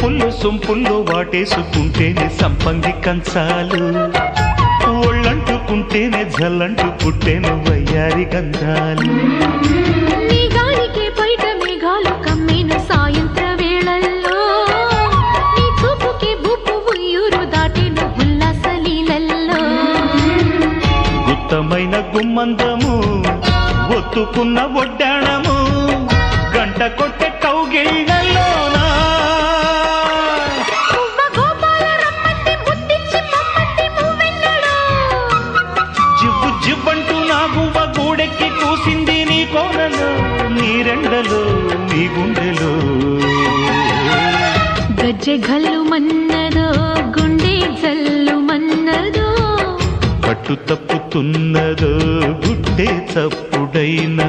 సొంపుల్లో వాటేసుకుంటేనే సంపంగి కంచాలు, ఒళ్ళంటుకుంటేనే జల్లంటు పుట్టేను వయ్యారి గంధాలు. నీ గాలికే బయట మేఘాలు కమ్మేను సాయంత్ర వేళల్లో, నీ చూపుకే బూపు ఉయ్యూరు దాటేను ఉల్లాస లీలల్లో. గుత్తమైన గుమ్మందము ఒత్తుకున్న ఒడ్డాణము, గంట కొట్టే కౌగిళ్ళలోనా జివ్వు జివ్వంటూ నా గువ్వ గూడెక్కి కూసింది నీ కోరలో, నీ రెండలో నీ గుండెలో. గజ్జె గల్లు మన్నదో గుండె జల్లు మన్నదో, పట్టు తప్పుతున్నదో గుడ్డే చప్పుడైనా.